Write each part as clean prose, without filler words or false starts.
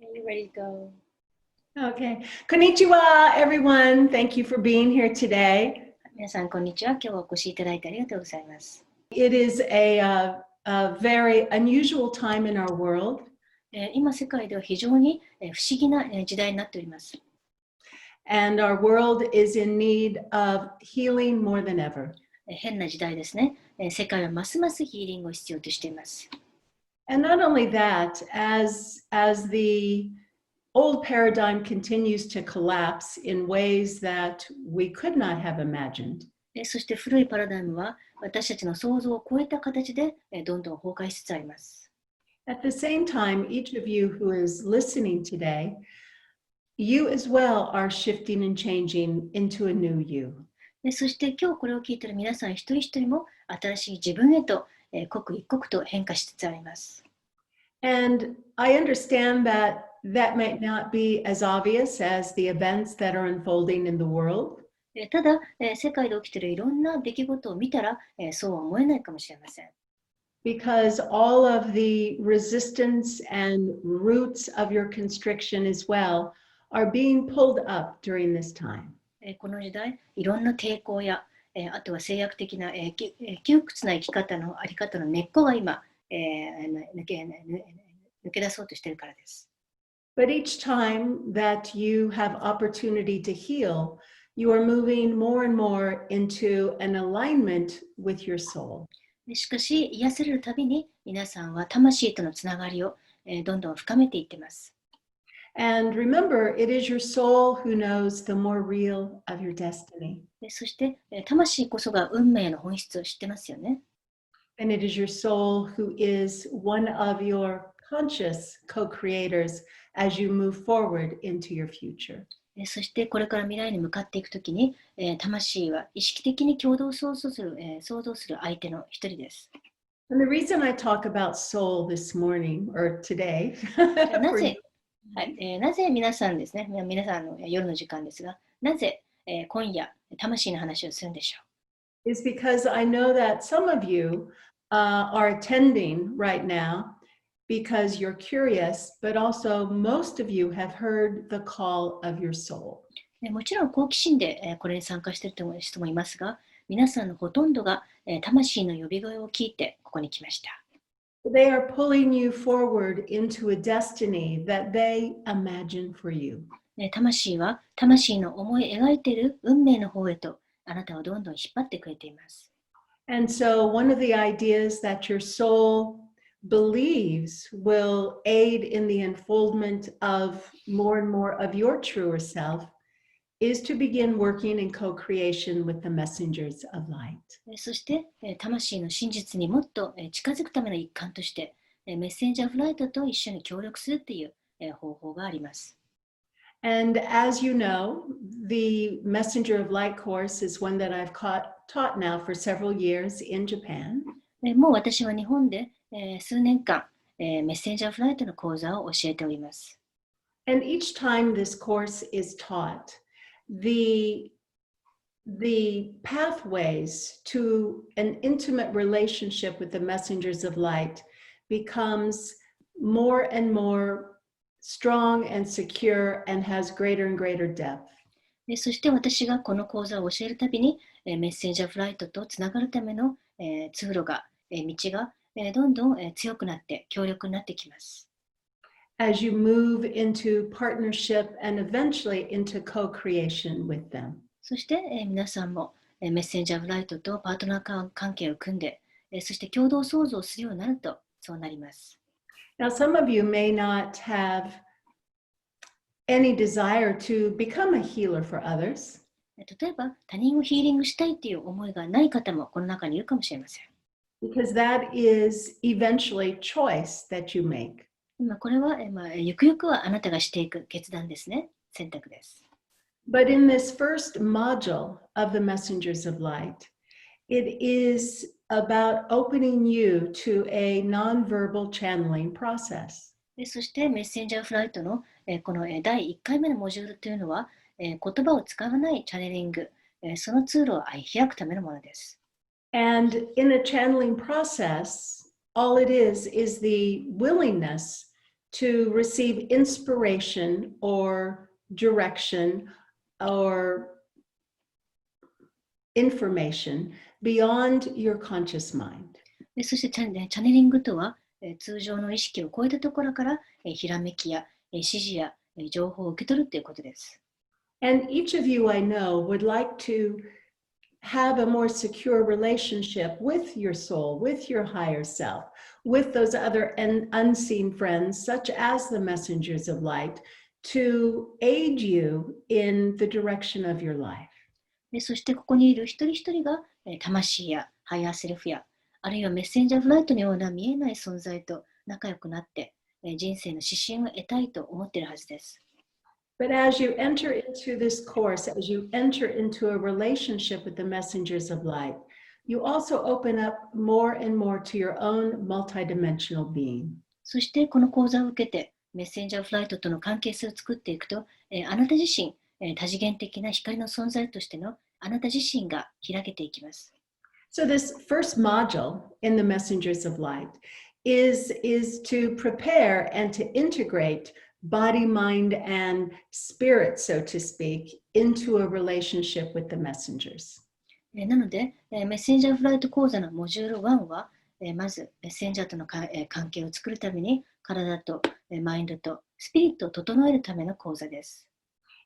Are you ready to go? Okay. Konnichiwa, everyone. Thank you for being here today. 皆さん、こんにちは。今日はお越しいただいてありがとうございます。It is a very unusual time in our world. 今、世界では非常に不思議な時代になっております。And our world is in need of healing more than ever. 変な時代ですね。世界はますますヒーリングを必要としています。And not only that, as the old paradigm continues to collapse in ways that we could not have imagined. そして古いパラダイムは私たちの想像を超えた形でどんどん崩壊しつつあります。At the same time, each of you who is listening today, you as well are shifting and changing into a new you. そして今日これを聞いている皆さん一人一人も新しい自分へと刻一刻と変化しつつあります。And I understand that might not be as obvious as the events that are unfolding in the world. ただ、世界で起きているいろんな出来事を見たら、そうは思えないかもしれません。Because all of the resistance and roots of your constriction as well are being pulled up during this time. この時代、いろんな抵抗や、あとは制約的な、窮屈な生き方のあり方の根っこが今、抜け出そうとしているからです。But each time that you have opportunity to heal, you are moving more and more into an alignment with your soul. しかし、癒されるたびに皆さんは魂とのつながりを、どんどん深めていっています。And remember, it is your soul who knows the more real of your destiny. そして、魂こそが運命の本質を知ってますよね。And it is your soul who is one of your conscious co-creators as you move forward into your future. そしてこれから未来に向かっていくときに、魂は意識的に共同創造する相手の一人です。And the reason I talk about soul this morning or today なぜ皆さんですね、皆さんの夜の時間ですが、なぜ、今夜魂の話をするんでしょう is because I know that some of you are attending right now because you're curious, but also most of you have heard the call of your soul. もちろん好奇心でこれに参加している人もいますが、皆さんのほとんどが魂の呼び声を聞いてここに来ました。They are pulling you forward into a destiny that they imagine for you. 魂は魂の思い描いている運命の方へとあなたをどんどん引っ張ってくれています。And so one of the ideas that your soul believes will aid in the unfoldment of more and more of your truer self is to begin working in co-creation with the messengers of light. そして、魂の真実にもっと近づくための一環として、メッセンジャーフライトと一緒に協力するという方法があります。And as you know, the Messenger of Light course is one that I've taught now for several years in Japan. もう私は日本で数年間、メッセンジャーフライトの講座を教えております。And each time this course is taught, the pathways to an intimate relationship with the messengers of light becomes more and more strong and secure and has greater and greater depth. そして私がこの講座を教えるたびに、メッセンジャーフライトとつながるための、通路が、道が、どんどん強くなって強力になってきます。As you move into partnership and eventually into co-creation with them. そして、皆さんも、メッセンジャーフライトとパートナー関係を組んで、そして共同創造するようになるとそうなります。Now, some of you may not have any desire to become a healer for others. 例えば、他人をヒーリングしたいという思いがない方もこの中にいるかもしれません。Because that is eventually choice that you make. これは、ゆくゆくはあなたがしていく決断ですね。選択です。But in this first module of the Messengers of Light, it is about opening you to a nonverbal channeling process. そしてメッセンジャーフライトのこの第1回目のモジュールというのは言葉を使わないチャネリング、その通路を開くためのものです。And in a channeling process, all it is the willingness to receive inspiration or direction or information beyond your conscious mind. そしてチャネリングとは、通常の意識を超えたところから、ひらめきや、指示や、情報を受け取るということです。And each of you I know would like to have a more secure relationship with your soul, with your higher self, with those other unseen friends, such as the messengers of light, to aid you in the direction of your life. そしてここにいる一人一人が、魂やハイヤーセルフや、あるいはメッセンジャーフライトのような見えない存在と仲良くなって、人生の指針を得たいと思っているはずです。But as you enter into this course, as you enter into a relationship with the messengers of light, you also open up more and more to your own multidimensional being. そしてこの講座を受けて、メッセンジャーフライトとの関係性を作っていくと、あなた自身、多次元的な光の存在としてのあなた自身が開けていきます。So this first module in the Messengers of Light is to prepare and to integrate body, mind, and spirit, so to speak, into a relationship with the messengers. なので、メッセンジャーフライト講座のモジュール1は、まずメッセンジャーとの関係を作るために体とマインドとスピリットを整えるための講座です。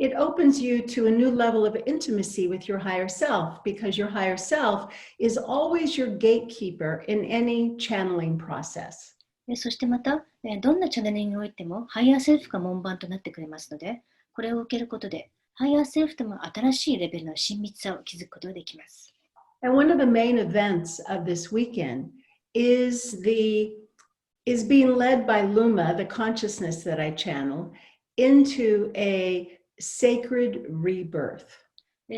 It opens you to a new level of intimacy with your higher self, because your higher self is always your gatekeeper in any channeling process. そしてまた、どんなチャネリングにおいてもハイヤーセルフが門番となってくれますので、これを受けることでハイヤーセルフとも新しいレベルの親密さを築くことができます。And one of the main events of this weekend is being led by LUMA, the consciousness that I channel, into a sacred rebirth.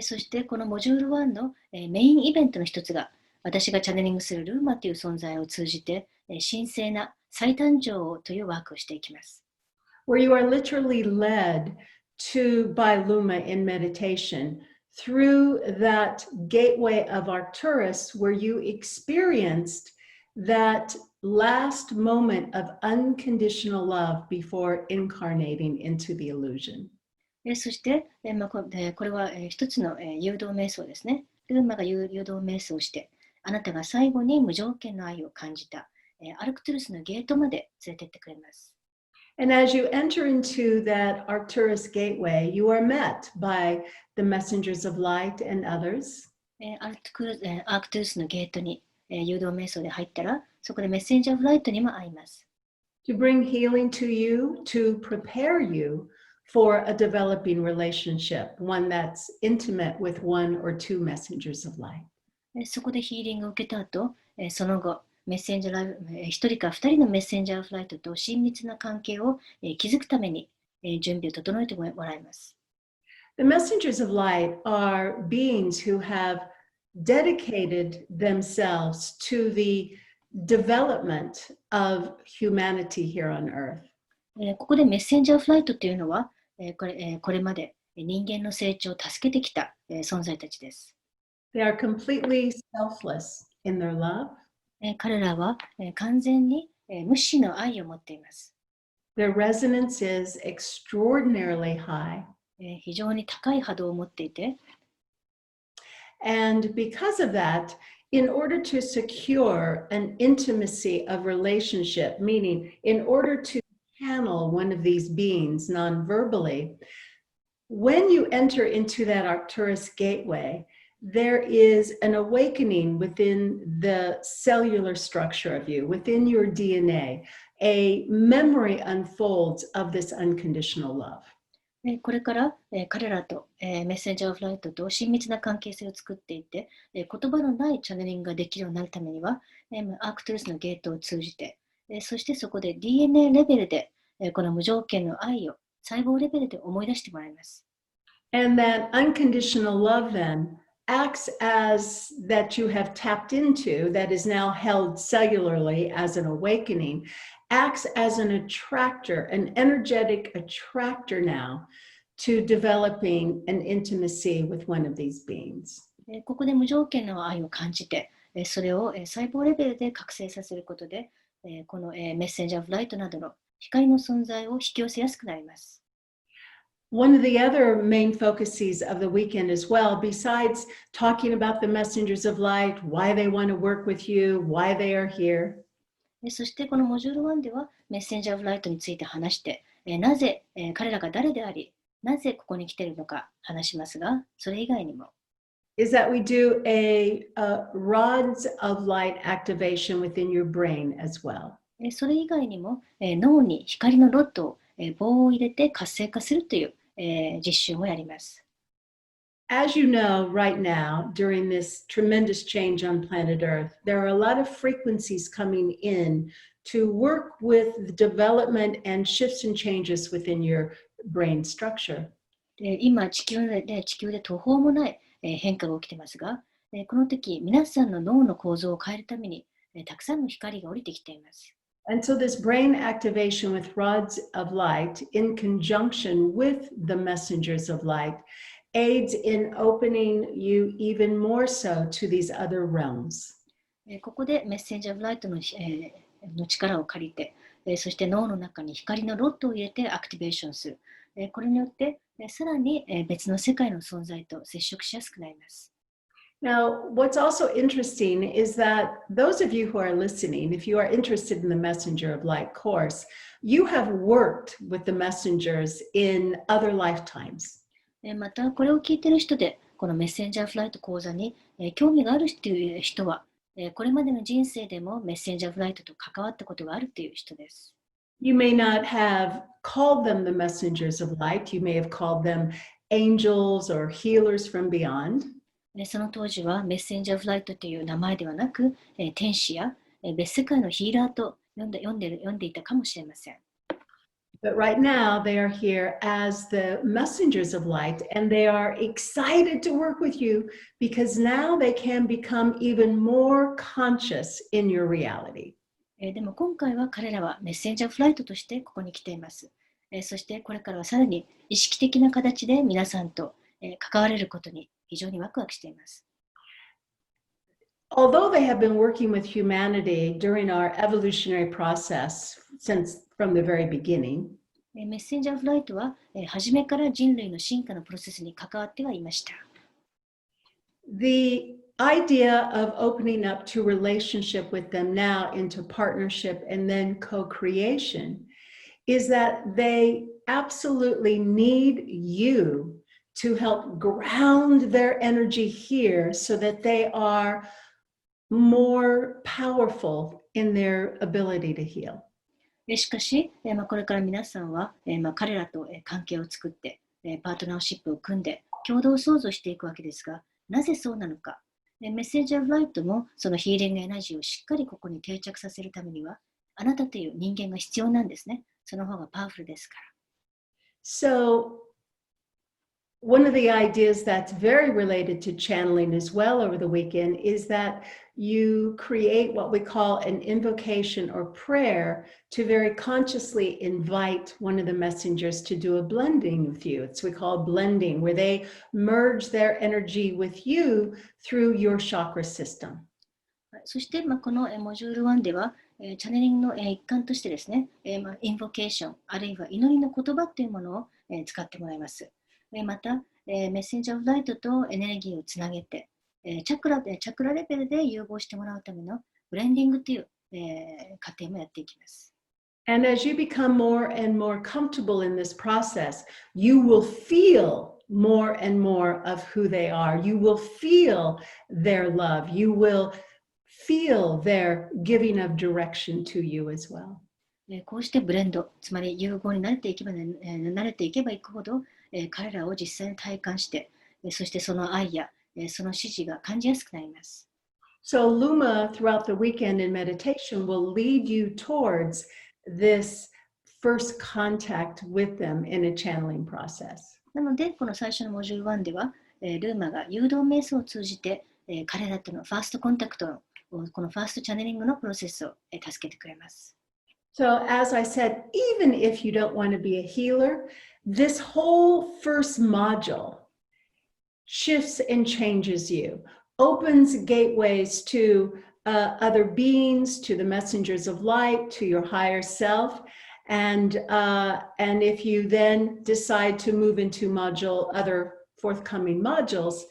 そしてこのモジュール1のメインイベントの一つが、私がチャネリングするLUMAという存在を通じて神聖な再誕生というワークをしていきます。Where you are literally led by LUMA in meditation through that gateway of Arcturus, where you experienced that last moment of unconditional love before incarnating into the illusion. そして、これは一つの誘導瞑想ですね。LUMAが誘導瞑想をして、あなたが最後に無条件の愛を感じたアルクトゥルスのゲートまで連れてってくれます。And as you enter into that Arcturus gateway, you are met by the messengers of light and others. アークトゥルスのゲートに誘導瞑想で入ったら、そこでメッセンジャーフライトにも会います。To bring healing to you, to prepare you for a developing relationship, one that's intimate with one or two messengers of light. そこでヒーリングを受けた後、その後、メッセンジャー一人か二人のメッセンジャーフライトと親密な関係を築くために準備を整えてもらいます。The messengers of light are beings who have dedicated themselves to the development of humanity here on earth. ここでメッセンジャーフライトというのは、これまで人間の成長を助けてきた存在たちです。They are completely selfless in their love. 彼らは完全に無私の愛を持っています。Their resonance is extraordinarily high. 非常に高い波動を持っていて、And because of that, in order to secure an intimacy of relationship, meaning in order to channel one of these beings non-verbally, when you enter into that Arcturus gateway, there is an awakening within the cellular structure of you, within your DNA. A memory unfolds of this unconditional love. これから彼らとメッセンジャーフライトと親密な関係性を作っていって言葉のないチャネリングができるようになるためにはアークトゥルスのゲートを通じてそしてそこで DNA レベルでこの無条件の愛を細胞レベルで思い出してもらいます。And that unconditional love then acts as that you have tapped into, that is now held cellularly as an awakening, acts as an attractor, an energetic attractor now to developing an intimacy with one of these beings. ここで無条件の愛を感じて、それを細胞レベルで覚醒させることで、このメッセンジャーフライトなどの光の存在を引き寄せやすくなります。One of the other main focuses of the weekend as well, besides talking about the messengers of light, why they want to work with you, why they are here, そしてこのモジュール1ではメッセンジャー・オブ・ライトについて話して、なぜ彼らが誰であり、なぜここに来ているのか話しますが、それ以外にも、is that we do a rods of light activation within your brain as well. それ以外にも脳に光のロッドを棒を入れて活性化するという実習もやります。As you know, right now, during this tremendous change on planet Earth, there are a lot of frequencies coming in to work with the development and shifts and changes within your brain structure. 今地球で途方もない変化が起きてますが、この時皆さんの脳の構造を変えるためにたくさんの光が降りてきています。And so this brain activation with rods of light in conjunction with the messengers of light aids in opening you even more so to these other realms. ここでメッセンジャー・オブ・ライトの力を借りて、そして脳の中に光のロッドを入れてアクティベーションする。これによってさらに別の世界の存在と接触しやすくなります。Now, what's also interesting is that those of you who are listening, if you are interested in the Messenger of Light course, you have worked with the messengers in other lifetimes. またこれを聞いている人でこのメッセンジャーフライト講座に興味があるという人はこれまでの人生でもメッセンジャーフライトと関わったことがあるという人です。You may not have called them the messengers of light. You may have called them angels or healers from beyond. その当時はメッセンジャーフライトという名前ではなく天使や別世界のヒーラーと呼んでいたかもしれません。But right now, they are here as the messengers of light, and they are excited to work with you because now they can become even more conscious in your reality. でも今回は彼らはメッセンジャーフライトとしてここに来ています。そしてこれからはさらに意識的な形で皆さんと関われることに非常にワクワクしています。Although they have been working with humanity during our evolutionary process since from the very beginning, メッセンジャーフライトは初めから人類の進化のプロセスに関わってはいました。the idea of opening up to relationship with them now into partnership and then co-creation is that they absolutely need you to help ground their energy here so that they are more powerful in their ability to heal. しかし、これから皆さんは彼らと関係を作ってパートナーシップを組んで共同創造していくわけですが、なぜそうなのか。メッセンジャー・オブ・ライトもそのヒーリングエナジーをしっかりここに定着させるためには、あなたという人間が必要なんですね。その方がパワフルですから。So, one of the ideas that's very related to channeling as well over the weekend is that you create what we call an invocation or prayer to very consciously invite one of the messengers to do a blending with you. It's we call blending, where they merge their energy with you through your chakra system. そして、このモジュール1では、チャネリングの一環としてですね、インボケーション、あるいは祈りの言葉というものを使ってもらいます。また、メッセンジャー・オブ・ライトとエネルギーをつなげて、チャクラレベルで融合してもらうためのブレンディングという、過程もやっていきます。And as you become more and more comfortable in this process, you will feel more and more of who they are. You will feel their love. You will feel their giving of direction to you as well. こうしてブレンド、つまり融合に慣れていけばいくほど、彼らを実際に体感して、そしてその愛やその指示が感じやすくなります。So LUMA throughout the weekend in meditation will lead you towards this first contact with them in a channeling process. なので、この最初のモジュール1では、LUMA が誘導瞑想を通じて、彼らとのファーストコンタクトのこのファーストチャネリングのプロセスを助けてくれます。So as I said, even if you don't want to be a healer, this whole first module shifts and changes you, opens gateways to other beings, to the messengers of light, to your higher self. And if you then decide to move into other forthcoming modules,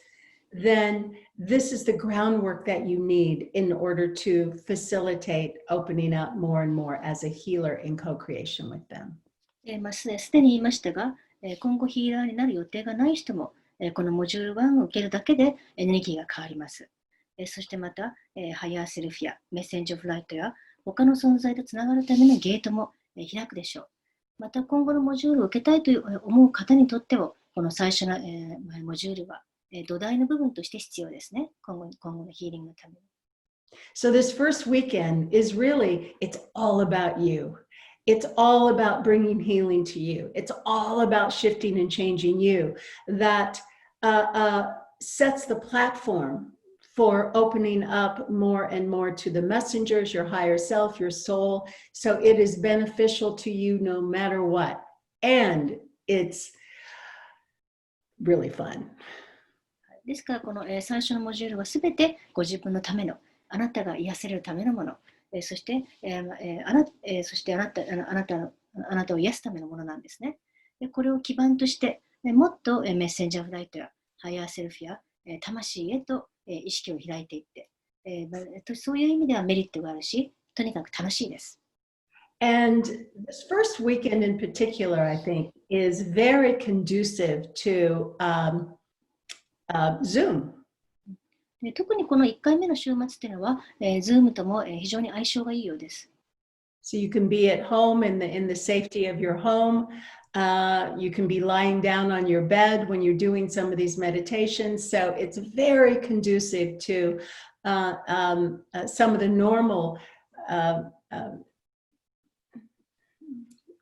then this is the groundwork that you need in order to facilitate opening up more and more as a healer in co-creation with them. すでに言いましたが、今後ヒーラーになる予定がない人も、このモジュール1を受けるだけでエネルギーが変わります。そしてまた、ハイヤーセルフやメッセンジャーフライトや他の存在とつながるためのゲートも開くでしょう。また今後のモジュールを受けたいと思う方にとっても、この最初のモジュールは土台の部分として必要ですね。今後のヒーリングのために。So this first weekend is really, it's all about you. It's all about bringing healing to you. It's all about shifting and changing you. That sets the platform for opening up more and more to the messengers, your higher self, your soul. So it is beneficial to you no matter what. And it's really fun. ですから、この最初のモジュールはすべてご自分のための、あなたが癒せるためのもの、そしてあなたを癒すためのものなんですね。これを基盤として、もっとメッセンジャーフライトやハイヤーセルフや魂へと意識を開いていって、そういう意味ではメリットがあるし、とにかく楽しいです。And this first weekend in particular, I think, is very conducive to Zoom. 特にこの1回目の週末っていうのは、Zoom とも非常に相性がいいようです。So you can be at home in the safety of your home. You can be lying down on your bed when you're doing some of these meditations. So it's very conducive to some of the normal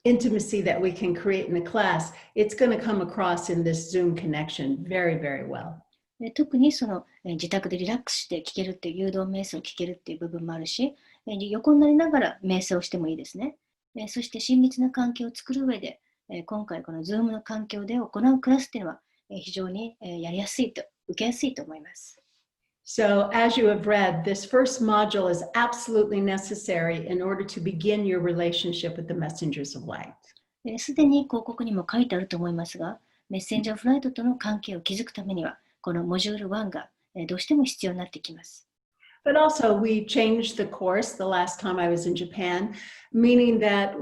intimacy that we can create in a class. It's going to come across in this Zoom connection very, very well. 特にその自宅でリラックスして聞けるっていう誘導瞑想を聞けるっていう部分もあるし、横になりながら瞑想をしてもいいですね。そして親密な関係を作る上で、今回この Zoom の環境で行うクラスっていうのは非常にやりやすいと、受けやすいと思います。So as you have read, this first module is absolutely necessary in order to begin your relationship with the messengers of light. すでに広告にも書いてあると思いますが、メッセンジャーフライトとの関係を築くためには、このモジュール1がどうしても必要になってきます。But also, we changed the course the last time I was in Japan, meaning that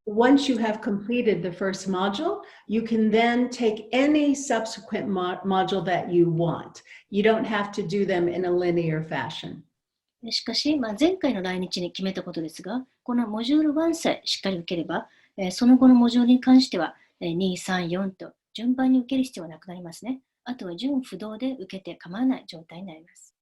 once you have completed the first module, you can then take any subsequent module that you want. You don't have to do them in a linear fashion. しかし、前回の来日に決めたことですが、このモジュール1さえしっかり受ければ、その後のモジュールに関しては2、3、4と順番に受ける必要はなくなりますね。あとは順不動で受けて構わない状態になります。